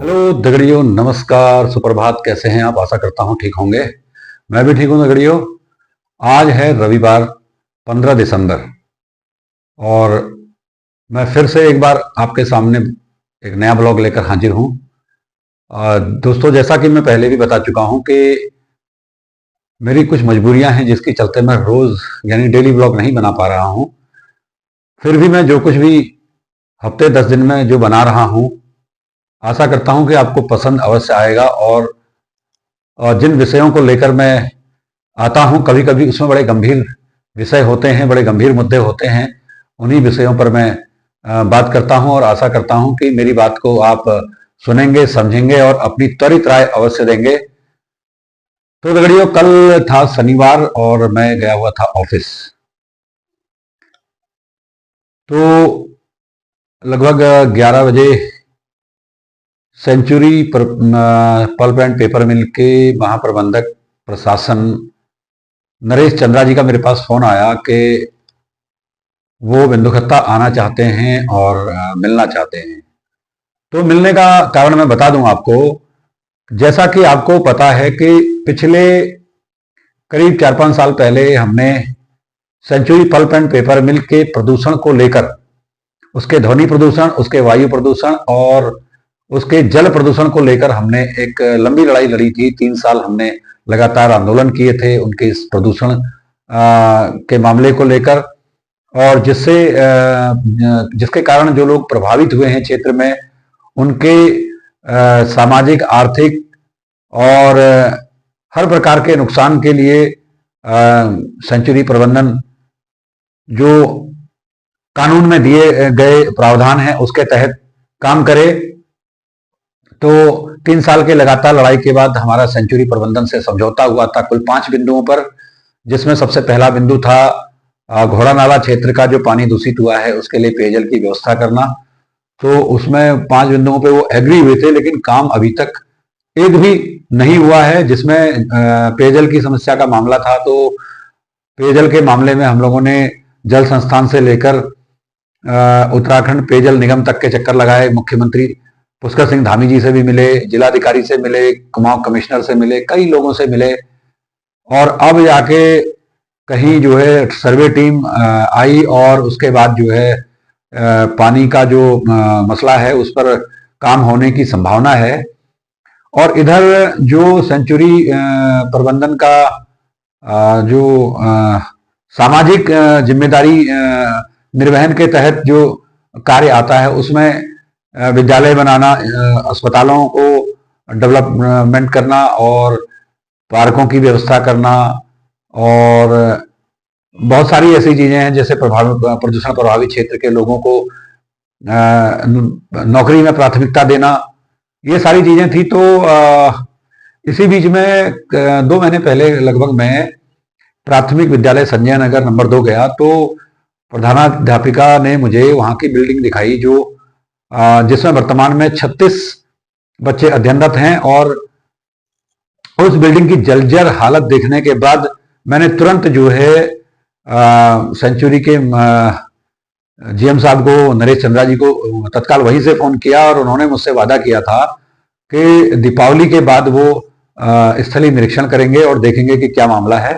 Hello दगड़ियों, नमस्कार, सुप्रभात। कैसे हैं आप? आशा करता हूं ठीक होंगे। मैं भी ठीक हूं दगड़ियों। आज है रविवार 15 दिसंबर और मैं फिर से एक बार आपके सामने एक नया ब्लॉग लेकर हाजिर हूं। दोस्तों, जैसा कि मैं पहले भी बता चुका हूं कि मेरी कुछ मजबूरियां हैं जिसके चलते मैं रोज यानी डेली ब्लॉग नहीं बना पा रहा हूं। फिर भी मैं जो कुछ भी हफ्ते 10 दिन में जो बना रहा हूं, आशा करता हूं कि आपको पसंद अवश्य आएगा। और जिन विषयों को लेकर मैं आता हूं, कभी कभी उसमें बड़े गंभीर विषय होते हैं, बड़े गंभीर मुद्दे होते हैं। उन्हीं विषयों पर मैं बात करता हूं और आशा करता हूं कि मेरी बात को आप सुनेंगे, समझेंगे और अपनी त्वरित राय अवश्य देंगे। तो दगड़ियों, कल था शनिवार और मैं गया हुआ था ऑफिस। तो लगभग 11 बजे सेंचुरी पल्प एंड पेपर मिल के महाप्रबंधक प्रशासन नरेश चंद्रा जी का मेरे पास फोन आया कि वो बिंदुखत्ता आना चाहते हैं और मिलना चाहते हैं। तो मिलने का कारण मैं बता दूं आपको। जैसा कि आपको पता है कि पिछले करीब 4-5 साल पहले हमने सेंचुरी पल्प एंड पेपर मिल के प्रदूषण को लेकर, उसके ध्वनि प्रदूषण, उसके वायु प्रदूषण और उसके जल प्रदूषण को लेकर हमने एक लंबी लड़ाई लड़ी थी। 3 साल हमने लगातार आंदोलन किए थे उनके इस प्रदूषण के मामले को लेकर, और जिसके कारण जो लोग प्रभावित हुए हैं क्षेत्र में, उनके सामाजिक, आर्थिक और हर प्रकार के नुकसान के लिए सेंचुरी प्रबंधन जो कानून में दिए गए प्रावधान हैं उसके तहत काम करे। तो 3 साल के लगातार लड़ाई के बाद हमारा सेंचुरी प्रबंधन से समझौता हुआ था कुल 5 बिंदुओं पर, जिसमें सबसे पहला बिंदु था घोड़ा नाला क्षेत्र का जो पानी दूषित हुआ है उसके लिए पेयजल की व्यवस्था करना। तो उसमें 5 बिंदुओं पे वो एग्री हुए थे, लेकिन काम अभी तक एक भी नहीं हुआ है। जिसमें पेयजल की समस्या का मामला था, तो पेयजल के मामले में हम लोगों ने जल संस्थान से लेकर उत्तराखंड पेयजल निगम तक के चक्कर लगाए। मुख्यमंत्री पुष्कर सिंह धामी जी से भी मिले, जिलाधिकारी से मिले, कुमाऊं कमिश्नर से मिले, कई लोगों से मिले। और अब जाके कहीं जो है सर्वे टीम आई और उसके बाद जो है पानी का जो मसला है उस पर काम होने की संभावना है। और इधर जो सेंचुरी प्रबंधन का जो सामाजिक जिम्मेदारी निर्वहन के तहत जो कार्य आता है, उसमें विद्यालय बनाना, अस्पतालों को डेवलपमेंट करना और पार्कों की व्यवस्था करना और बहुत सारी ऐसी चीजें हैं, जैसे प्रदूषण प्रभावित क्षेत्र के लोगों को नौकरी में प्राथमिकता देना, ये सारी चीजें थी। तो इसी बीच में 2 महीने पहले लगभग मैं प्राथमिक विद्यालय संजय नगर नंबर 2 गया। तो प्रधानाध्यापिका ने मुझे वहां की बिल्डिंग दिखाई जो जिसमें वर्तमान में 36 बच्चे अध्ययनरत हैं। और उस बिल्डिंग की जर्जर हालत देखने के बाद मैंने तुरंत जो है सेंचुरी के जीएम साहब को, नरेश चंद्रा जी को तत्काल वहीं से फोन किया और उन्होंने मुझसे वादा किया था कि दीपावली के बाद वो स्थलीय निरीक्षण करेंगे और देखेंगे कि क्या मामला है।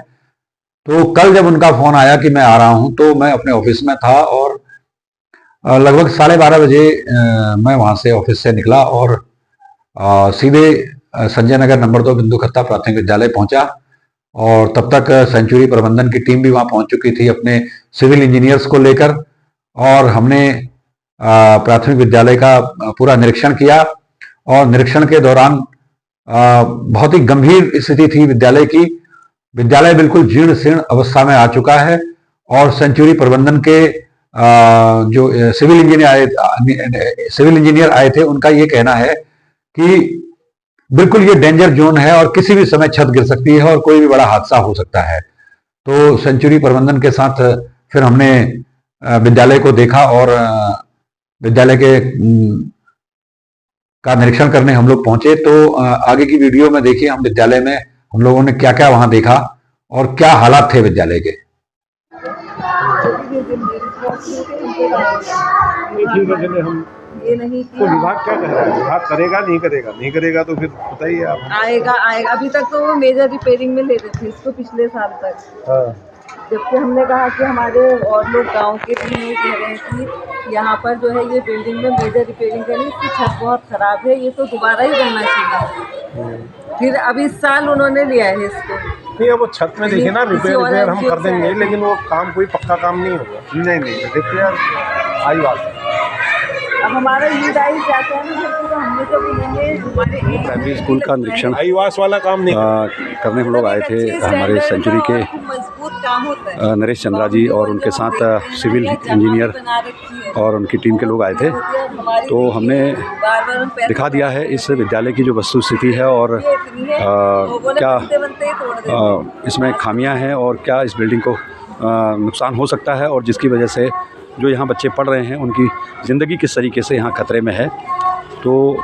तो कल जब उनका फोन आया कि मैं आ रहा हूं, तो मैं अपने ऑफिस में था और लगभग 12:30 बजे मैं वहां से ऑफिस से निकला और सीधे संजय नगर नंबर 2 बिंदुखत्ता प्राथमिक विद्यालय पहुंचा। और तब तक सेंचुरी प्रबंधन की टीम भी वहां पहुंच चुकी थी अपने सिविल इंजीनियर्स को लेकर, और हमने प्राथमिक विद्यालय का पूरा निरीक्षण किया। और निरीक्षण के दौरान बहुत ही गंभीर स्थिति थी विद्यालय की। विद्यालय बिल्कुल जीर्ण शीर्ण अवस्था में आ चुका है। और सेंचुरी प्रबंधन के जो सिविल इंजीनियर आए थे, उनका ये कहना है कि बिल्कुल ये डेंजर जोन है और किसी भी समय छत गिर सकती है और कोई भी बड़ा हादसा हो सकता है। तो सेंचुरी प्रबंधन के साथ फिर हमने विद्यालय को देखा और विद्यालय के का निरीक्षण करने हम लोग पहुंचे। तो आगे की वीडियो में देखिए हम विद्यालय में हम लोगों ने क्या क्या वहां देखा और क्या हालात थे विद्यालय के। ठीक है, चले हम ये नहीं तो किया। विभाग क्या कह रहा है? विभाग करेगा नहीं करेगा तो फिर बताइए आप। आएगा अभी तक तो वो मेजर रिपेयरिंग में ले रहे थे इसको पिछले साल तक। हाँ। जबकि हमने कहा कि हमारे और लोग गांव के भी ये कह रहे हैं कि यहाँ पर जो है ये बिल्डिंग में मेजर रिपेयरिंग करनी, इसकी छत बहुत खराब है, ये तो दोबारा ही बनना चाहिए। फिर अब इस साल उन्होंने लिया है इसको। नहीं, अब वो छत में देखिए ना, रिपेयर हम कर देंगे, नहीं। लेकिन वो काम कोई पक्का काम नहीं होगा। नहीं रिपेयर आई बात। अब हमारा यूडाई जाता है ना, तो हमने जब उन्होंने हमारे प्राइमरी स्कूल का निरीक्षण आईवास वाला काम नहीं करने हम लोग आए थे। हमारे सेंचुरी के मजबूत काम होता है। नरेश चंद्रा जी और उनके साथ सिविल इंजीनियर और उनकी टीम के लोग आए थे। तो हमने दिखा दिया है इस विद्यालय की जो वस्तु स्थिति है और क्या इसमें खामियां हैं और क्या इस बिल्डिंग को नुकसान हो सकता है और जिसकी वजह से जो यहाँ बच्चे पढ़ रहे हैं उनकी ज़िंदगी किस तरीके से यहाँ खतरे में है। तो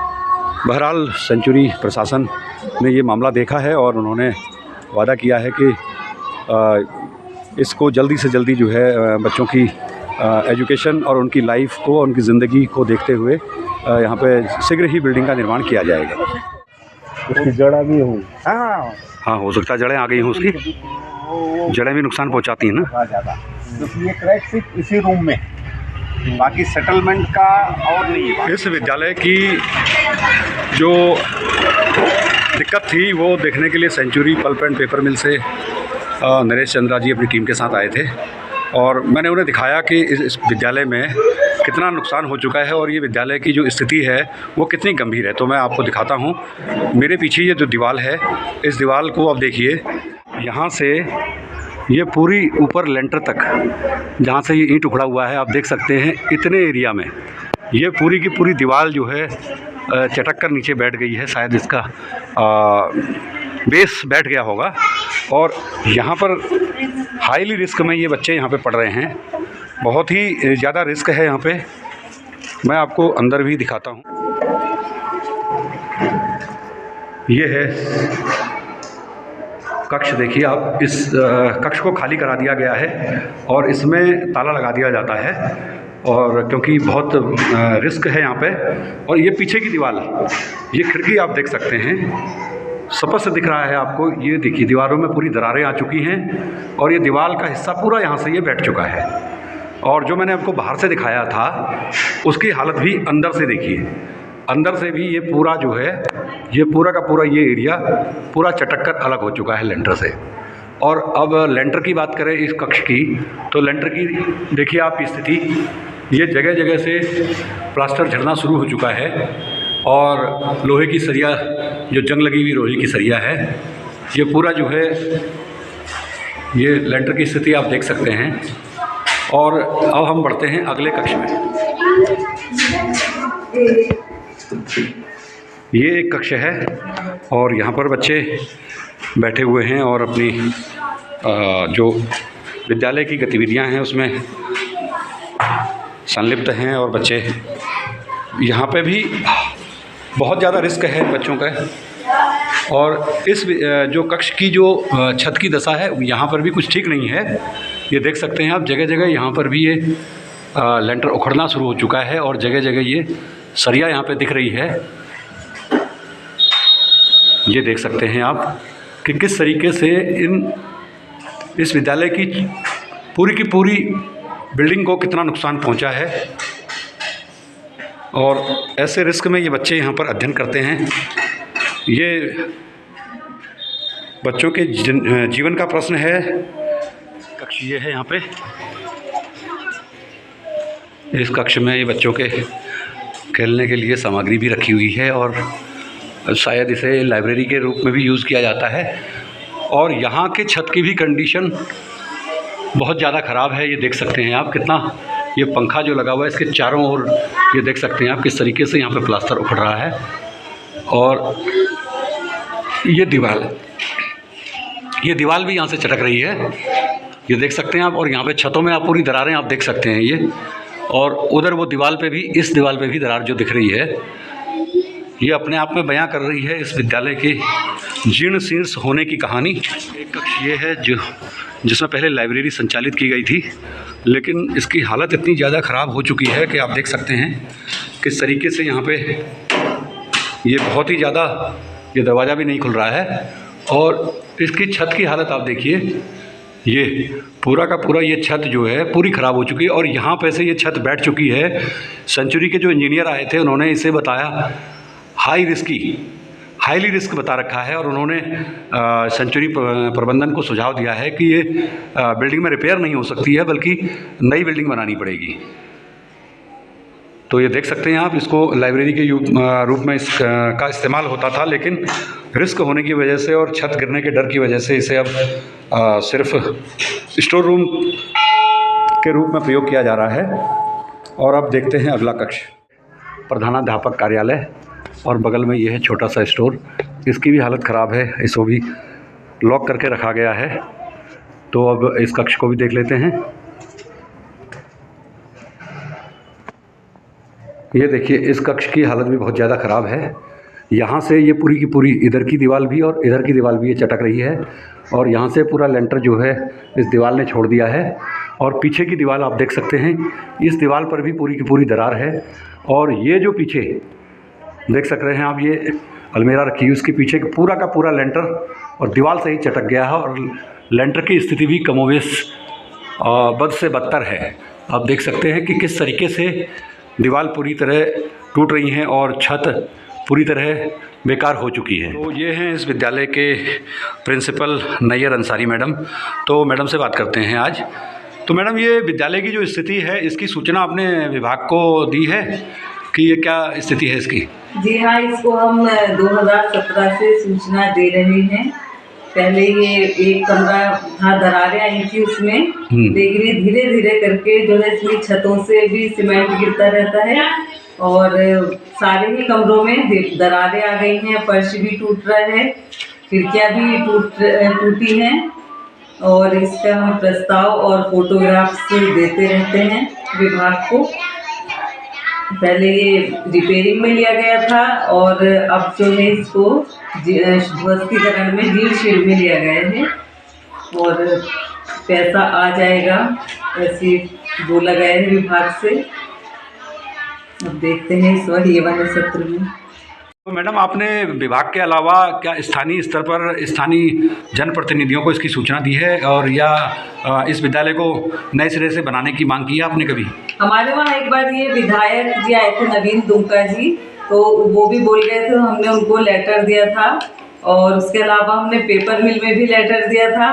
बहरहाल सेंचुरी प्रशासन ने ये मामला देखा है और उन्होंने वादा किया है कि इसको जल्दी से जल्दी जो है बच्चों की एजुकेशन और उनकी लाइफ को, उनकी ज़िंदगी को देखते हुए यहाँ पे शीघ्र ही बिल्डिंग का निर्माण किया जाएगा। उसकी जड़ भी होंगी। हाँ, हो सकता है जड़ें आ गई हों, उसकी जड़ें भी नुकसान पहुँचाती हैं ना ज़्यादा, क्योंकि ये क्रैक सिर्फ इसी रूम में, बाकी सेटलमेंट का और नहीं है। इस विद्यालय की जो दिक्कत थी वो देखने के लिए सेंचुरी पल्प एंड पेपर मिल से नरेश चंद्रा जी अपनी टीम के साथ आए थे और मैंने उन्हें दिखाया कि इस विद्यालय में कितना नुकसान हो चुका है और ये विद्यालय की जो स्थिति है वो कितनी गंभीर है। तो मैं आपको दिखाता हूँ। मेरे पीछे ये जो दीवार है, इस दीवार को आप देखिए, यहाँ से ये पूरी ऊपर लेंटर तक जहाँ से ये ईंट उखड़ा हुआ है, आप देख सकते हैं इतने एरिया में ये पूरी की पूरी दीवार जो है चटक कर नीचे बैठ गई है। शायद इसका बेस बैठ गया होगा और यहाँ पर हाईली रिस्क में ये बच्चे यहाँ पे पढ़ रहे हैं। बहुत ही ज़्यादा रिस्क है यहाँ पे। मैं आपको अंदर भी दिखाता हूँ। ये है कक्ष, देखिए आप, इस कक्ष को खाली करा दिया गया है और इसमें ताला लगा दिया जाता है और क्योंकि बहुत रिस्क है यहाँ पे। और ये पीछे की दीवार, ये खिड़की आप देख सकते हैं, स्पष्ट दिख रहा है आपको। ये देखिए दीवारों में पूरी दरारें आ चुकी हैं और ये दीवार का हिस्सा पूरा यहाँ से ये बैठ चुका है। और जो मैंने आपको बाहर से दिखाया था उसकी हालत भी अंदर से देखिए, अंदर से भी ये पूरा जो है, ये पूरा का पूरा ये एरिया पूरा चटक कर अलग हो चुका है लेंटर से। और अब लेंटर की बात करें इस कक्ष की, तो लेंटर की देखिए आप स्थिति, ये जगह जगह से प्लास्टर झड़ना शुरू हो चुका है और लोहे की सरिया, जो जंग लगी हुई लोहे की सरिया है, ये पूरा जो है, ये लेंटर की स्थिति आप देख सकते हैं। और अब हम बढ़ते हैं अगले कक्ष में। ये एक कक्ष है और यहाँ पर बच्चे बैठे हुए हैं और अपनी जो विद्यालय की गतिविधियाँ हैं उसमें संलिप्त हैं। और बच्चे यहाँ पे भी बहुत ज़्यादा रिस्क है बच्चों का। और इस जो कक्ष की जो छत की दशा है यहाँ पर भी कुछ ठीक नहीं है। ये देख सकते हैं आप, जगह जगह यहाँ पर भी ये लेंटर उखड़ना शुरू हो चुका है और जगह जगह ये सरिया यहाँ पे दिख रही है। ये देख सकते हैं आप कि किस तरीके से इस विद्यालय की पूरी बिल्डिंग को कितना नुकसान पहुंचा है। और ऐसे रिस्क में ये बच्चे यहाँ पर अध्ययन करते हैं। ये बच्चों के जीवन का प्रश्न है। कक्ष ये है, यहाँ पे इस कक्ष में ये बच्चों के खेलने के लिए सामग्री भी रखी हुई है और शायद इसे लाइब्रेरी के रूप में भी यूज़ किया जाता है। और यहाँ के छत की भी कंडीशन बहुत ज़्यादा ख़राब है। ये देख सकते हैं आप कितना, ये पंखा जो लगा हुआ है इसके चारों ओर ये देख सकते हैं आप किस तरीके से यहाँ पे प्लास्टर उखड़ रहा है। और ये दीवार भी यहाँ से चटक रही है, ये देख सकते हैं आप। और यहाँ पे छतों में आप पूरी दरारें आप देख सकते हैं ये। और उधर वो दीवार पे भी, इस दीवार पे भी दरार जो दिख रही है, ये अपने आप में बयां कर रही है इस विद्यालय के जीर्ण शीर्ष होने की कहानी। एक कक्ष ये है जिसमें पहले लाइब्रेरी संचालित की गई थी, लेकिन इसकी हालत इतनी ज़्यादा ख़राब हो चुकी है कि आप देख सकते हैं किस तरीके से यहाँ पे ये बहुत ही ज़्यादा, ये दरवाज़ा भी नहीं खुल रहा है और इसकी छत की हालत आप देखिए, ये पूरा का पूरा ये छत जो है पूरी ख़राब हो चुकी है और यहाँ पे से ये छत बैठ चुकी है। सेंचुरी के जो इंजीनियर आए थे उन्होंने इसे बताया हाईली रिस्क बता रखा है और उन्होंने सेंचुरी प्रबंधन को सुझाव दिया है कि ये बिल्डिंग में रिपेयर नहीं हो सकती है बल्कि नई बिल्डिंग बनानी पड़ेगी। तो ये देख सकते हैं आप, इसको लाइब्रेरी के रूप में इसका इस्तेमाल होता था, लेकिन रिस्क होने की वजह से और छत गिरने के डर की वजह से इसे अब सिर्फ स्टोर रूम के रूप में प्रयोग किया जा रहा है। और अब देखते हैं अगला कक्ष, प्रधानाध्यापक कार्यालय, और बगल में ये है छोटा सा स्टोर। इसकी भी हालत ख़राब है, इसको भी लॉक करके रखा गया है। तो अब इस कक्ष को भी देख लेते हैं। ये देखिए, इस कक्ष की हालत भी बहुत ज़्यादा ख़राब है। यहाँ से ये पूरी की पूरी, इधर की दीवार भी और इधर की दीवार भी ये चटक रही है और यहाँ से पूरा लेंटर जो है इस दीवार ने छोड़ दिया है। और पीछे की दीवार आप देख सकते हैं, इस दीवार पर भी पूरी की पूरी दरार है। और ये जो पीछे देख सक रहे हैं आप, ये अलमीरा रखी है, उसके पीछे पूरा का पूरा लेंटर और दीवार से ही चटक गया है और लेंटर की स्थिति भी कमोवेश बद से बदतर है। आप देख सकते हैं कि किस तरीके से दीवार पूरी तरह टूट रही हैं और छत पूरी तरह बेकार हो चुकी है। तो ये हैं इस विद्यालय के प्रिंसिपल नैयर अंसारी मैडम। तो मैडम से बात करते हैं आज। तो मैडम, ये विद्यालय की जो स्थिति है, इसकी सूचना आपने विभाग को दी है कि ये क्या स्थिति है इसकी? जी हाँ, इसको हम 2017 से सूचना दे रहे हैं। पहले ये एक कमरा था, दरारें आई थी उसमें, लेकिन ये धीरे धीरे करके जो है इसमें छतों से भी सीमेंट गिरता रहता है और सारे ही कमरों में दरारें आ गई हैं, फर्श भी टूट रहा है, खिड़कियां भी टूटी हैं। और इसका हम प्रस्ताव और फोटोग्राफ्स देते रहते हैं विभाग को। पहले ये रिपेयरिंग में लिया गया था और अब जो है इसको ध्वस्तीकरण में जीर्ण शीर्ण में लिया गया है और पैसा आ जाएगा, ऐसे बोला गया है विभाग से। अब देखते हैं इस बार ये वाले सत्र में। तो मैडम, आपने विभाग के अलावा क्या स्थानीय स्तर पर स्थानीय जनप्रतिनिधियों को इसकी सूचना दी है और या इस विद्यालय को नए सिरे से बनाने की मांग की है आपने कभी? हमारे वहाँ एक बार ये विधायक जी आए थे, नवीन दुमका जी, तो वो भी बोल गए थे, हमने उनको लेटर दिया था। और उसके अलावा हमने पेपर मिल में भी लेटर दिया था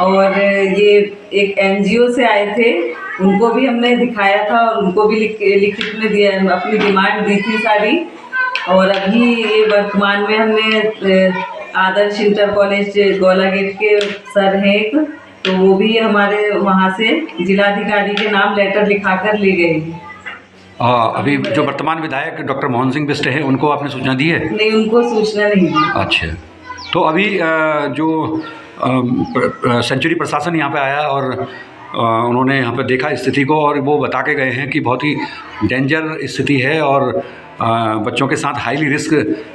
और ये एक NGO से आए थे, उनको भी हमने दिखाया था और उनको भी लिखित में दिया, अपनी डिमांड दी थी सारी। और अभी ये वर्तमान में हमने आदर्श इंटर कॉलेज गोला गेट के सर हैं एक, तो वो भी हमारे वहाँ से जिलाधिकारी के नाम लेटर लिखाकर ले गए हैं। अभी जो वर्तमान विधायक डॉक्टर मोहन सिंह बिष्ट हैं, उनको आपने सूचना दी है? नहीं, उनको सूचना नहीं दी। अच्छा, तो अभी जो सेंचुरी प्रशासन यहाँ पे आया और उन्होंने यहाँ पे देखा स्थिति को और वो बता के गए हैं कि बहुत ही डेंजर स्थिति है और बच्चों के साथ हाईली रिस्क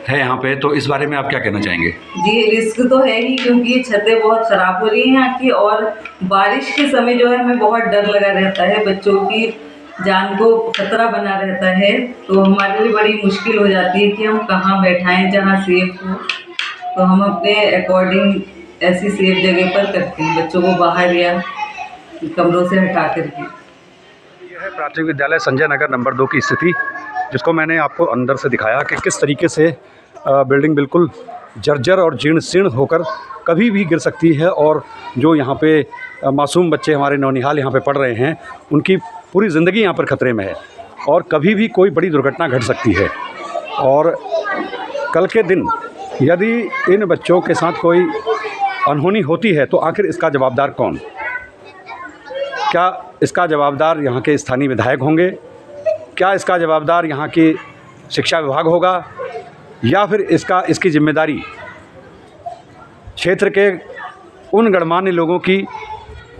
है यहाँ पे, तो इस बारे में आप क्या कहना चाहेंगे? जी, रिस्क तो है ही, क्योंकि छतें बहुत ख़राब हो रही हैं यहाँ की और बारिश के समय जो है हमें बहुत डर लगा रहता है, बच्चों की जान को खतरा बना रहता है। तो हमारे लिए बड़ी मुश्किल हो जाती है कि हम कहाँ बैठाएं जहाँ सेफ हो। तो हम अपने अकॉर्डिंग ऐसी सेफ जगह पर करते हैं, बच्चों को बाहर या कमरों से हटा करके। यह है प्राथमिक विद्यालय संजय नगर नंबर 2 की स्थिति, जिसको मैंने आपको अंदर से दिखाया कि किस तरीके से बिल्डिंग बिल्कुल जर्जर और जीर्ण शीर्ण होकर कभी भी गिर सकती है। और जो यहाँ पे मासूम बच्चे हमारे नौनिहाल यहाँ पे पढ़ रहे हैं, उनकी पूरी ज़िंदगी यहाँ पर ख़तरे में है और कभी भी कोई बड़ी दुर्घटना घट सकती है। और कल के दिन यदि इन बच्चों के साथ कोई अनहोनी होती है तो आखिर इसका जवाबदार कौन? क्या इसका जवाबदार यहाँ के स्थानीय विधायक होंगे? क्या इसका जवाबदार यहाँ की शिक्षा विभाग होगा? या फिर इसकी जिम्मेदारी क्षेत्र के उन गणमान्य लोगों की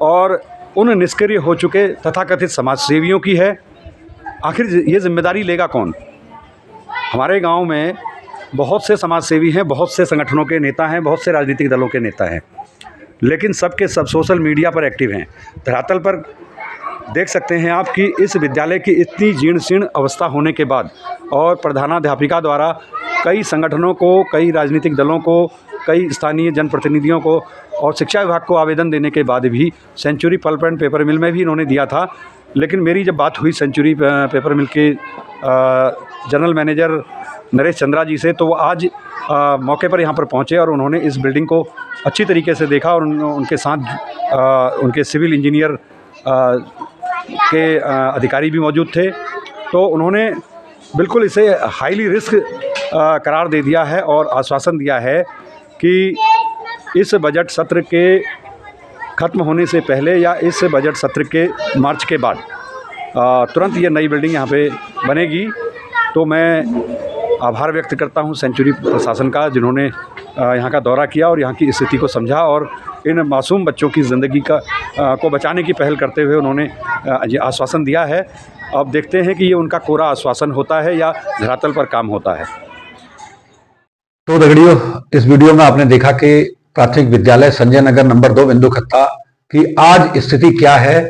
और उन निष्क्रिय हो चुके तथाकथित समाज सेवियों की है? आखिर ये जिम्मेदारी लेगा कौन? हमारे गांव में बहुत से समाज सेवी हैं, बहुत से संगठनों के नेता हैं, बहुत से राजनीतिक दलों के नेता हैं, लेकिन सब के सब सोशल मीडिया पर एक्टिव हैं। धरातल पर देख सकते हैं आप कि इस विद्यालय की इतनी जीर्ण शीर्ण अवस्था होने के बाद और प्रधानाध्यापिका द्वारा कई संगठनों को, कई राजनीतिक दलों को, कई स्थानीय जनप्रतिनिधियों को और शिक्षा विभाग को आवेदन देने के बाद भी सेंचुरी पल्प एंड पेपर मिल में भी इन्होंने दिया था। लेकिन मेरी जब बात हुई सेंचुरी पेपर मिल के जनरल मैनेजर नरेश चंद्रा जी से, तो वो आज मौके पर यहाँ पर पहुँचे और उन्होंने इस बिल्डिंग को अच्छी तरीके से देखा और उनके साथ उनके सिविल इंजीनियर के अधिकारी भी मौजूद थे। तो उन्होंने बिल्कुल इसे हाईली रिस्क करार दे दिया है और आश्वासन दिया है कि इस बजट सत्र के ख़त्म होने से पहले या इस बजट सत्र के मार्च के बाद तुरंत ये नई बिल्डिंग यहाँ पे बनेगी। तो मैं आभार व्यक्त करता हूँ सेंचुरी प्रशासन का, जिन्होंने यहाँ का दौरा किया और यहाँ की स्थिति को समझा और इन मासूम बच्चों की ज़िंदगी को बचाने की पहल करते हुए उन्होंने ये आश्वासन दिया है। अब देखते हैं कि ये उनका कोरा आश्वासन होता है या धरातल पर काम होता है। तो दगड़ियों, इस वीडियो में आपने देखा कि प्राथमिक विद्यालय संजय नगर नंबर 2 बिंदुखत्ता की आज स्थिति क्या है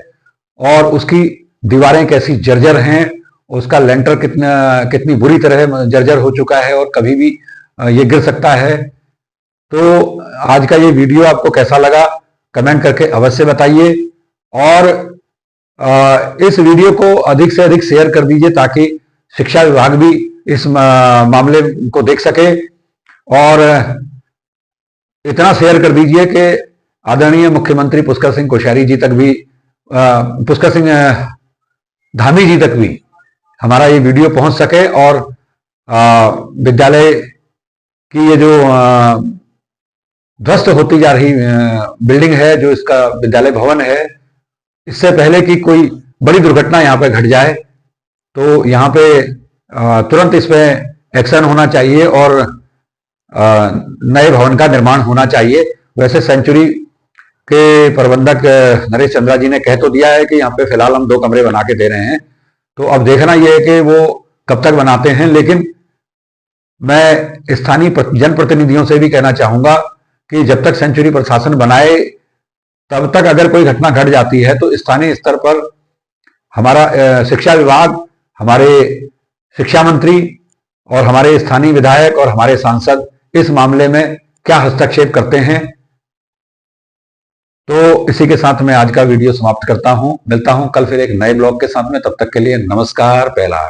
और उसकी दीवारें कैसी जर्जर हैं, उसका लेंटर कितनी बुरी तरह जर्जर हो चुका है और कभी भी ये गिर सकता है। तो आज का ये वीडियो आपको कैसा लगा कमेंट करके अवश्य बताइए और इस वीडियो को अधिक से अधिक शेयर कर दीजिए ताकि शिक्षा विभाग भी इस मामले को देख सके और इतना शेयर कर दीजिए कि आदरणीय मुख्यमंत्री पुष्कर सिंह कोश्यारी जी तक भी, पुष्कर सिंह धामी जी तक भी हमारा ये वीडियो पहुंच सके और विद्यालय की ये जो ध्वस्त होती जा रही बिल्डिंग है, जो इसका विद्यालय भवन है, इससे पहले कि कोई बड़ी दुर्घटना यहाँ पे घट जाए तो यहाँ पे तुरंत इस पे एक्शन होना चाहिए और नए भवन का निर्माण होना चाहिए। वैसे सेंचुरी के प्रबंधक नरेश चंद्रा जी ने कह तो दिया है कि यहाँ पे फिलहाल हम 2 कमरे बना के दे रहे हैं, तो अब देखना यह है कि वो कब तक बनाते हैं। लेकिन मैं स्थानीय जनप्रतिनिधियों से भी कहना चाहूंगा कि जब तक सेंचुरी प्रशासन बनाए तब तक अगर कोई घटना घट जाती है तो स्थानीय स्तर पर हमारा शिक्षा विभाग, हमारे शिक्षा मंत्री और हमारे स्थानीय विधायक और हमारे सांसद इस मामले में क्या हस्तक्षेप करते हैं। तो इसी के साथ मैं आज का वीडियो समाप्त करता हूं। मिलता हूं कल फिर एक नए ब्लॉग के साथ में। तब तक के लिए नमस्कार। पहला